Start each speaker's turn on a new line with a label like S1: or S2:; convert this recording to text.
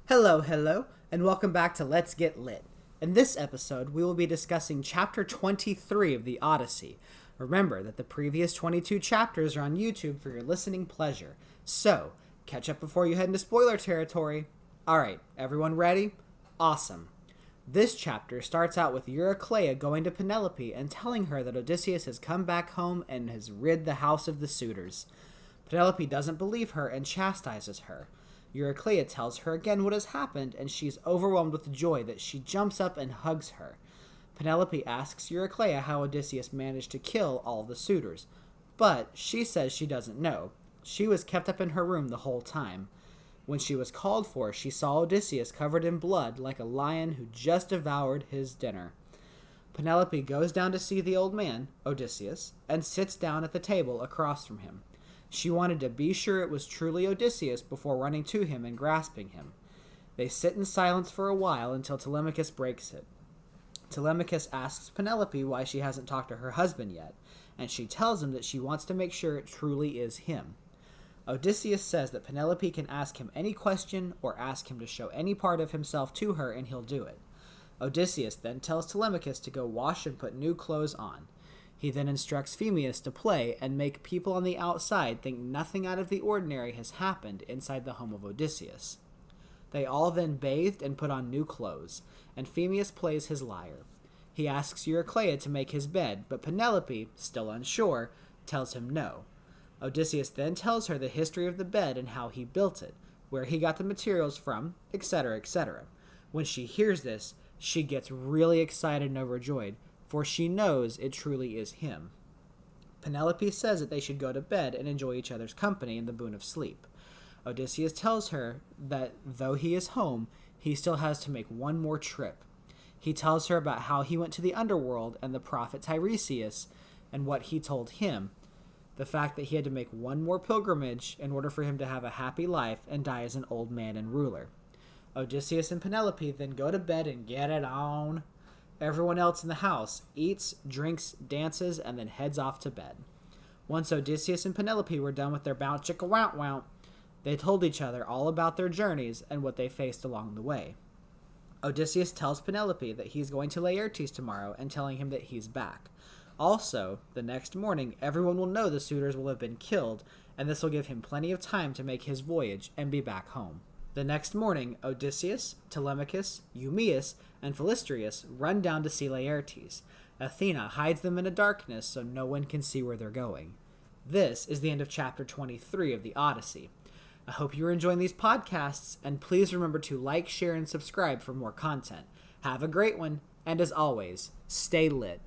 S1: Hello, and welcome back to Let's Get Lit. In this episode, we will be discussing Chapter 23 of the Odyssey. Remember that the previous 22 chapters are on YouTube for your listening pleasure. So, catch up before you head into spoiler territory. Alright, everyone ready? Awesome. This chapter starts out with Eurycleia going to Penelope and telling her that Odysseus has come back home and has rid the house of the suitors. Penelope doesn't believe her and chastises her. Eurycleia tells her again what has happened, and she's overwhelmed with joy that she jumps up and hugs her. Penelope asks Eurycleia how Odysseus managed to kill all the suitors, but she says she doesn't know. She was kept up in her room the whole time. When she was called for, she saw Odysseus covered in blood like a lion who just devoured his dinner. Penelope goes down to see the old man, Odysseus, and sits down at the table across from him. She wanted to be sure it was truly Odysseus before running to him and grasping him. They sit in silence for a while until Telemachus breaks it. Telemachus asks Penelope why she hasn't talked to her husband yet, and she tells him that she wants to make sure it truly is him. Odysseus says that Penelope can ask him any question or ask him to show any part of himself to her and he'll do it. Odysseus then tells Telemachus to go wash and put new clothes on. He then instructs Phemius to play and make people on the outside think nothing out of the ordinary has happened inside the home of Odysseus. They all then bathed and put on new clothes, and Phemius plays his lyre. He asks Eurycleia to make his bed, but Penelope, still unsure, tells him no. Odysseus then tells her the history of the bed and how he built it, where he got the materials from, etc., etc. When she hears this, she gets really excited and overjoyed, for she knows it truly is him. Penelope says that they should go to bed and enjoy each other's company in the boon of sleep. Odysseus tells her that though he is home, he still has to make one more trip. He tells her about how he went to the underworld and the prophet Tiresias and what he told him, the fact that he had to make one more pilgrimage in order for him to have a happy life and die as an old man and ruler. Odysseus and Penelope then go to bed and get it on. Everyone else in the house eats, drinks, dances, and then heads off to bed. Once Odysseus and Penelope were done with their bout chicka wow wow, they told each other all about their journeys and what they faced along the way. Odysseus tells Penelope that he's going to Laertes tomorrow and telling him that he's back. Also, the next morning, everyone will know the suitors will have been killed, and this will give him plenty of time to make his voyage and be back home. The next morning, Odysseus, Telemachus, Eumaeus, and Philistrius run down to see Laertes. Athena hides them in a darkness so no one can see where they're going. This is the end of Chapter 23 of the Odyssey. I hope you're enjoying these podcasts, and please remember to like, share, and subscribe for more content. Have a great one, and as always, stay lit.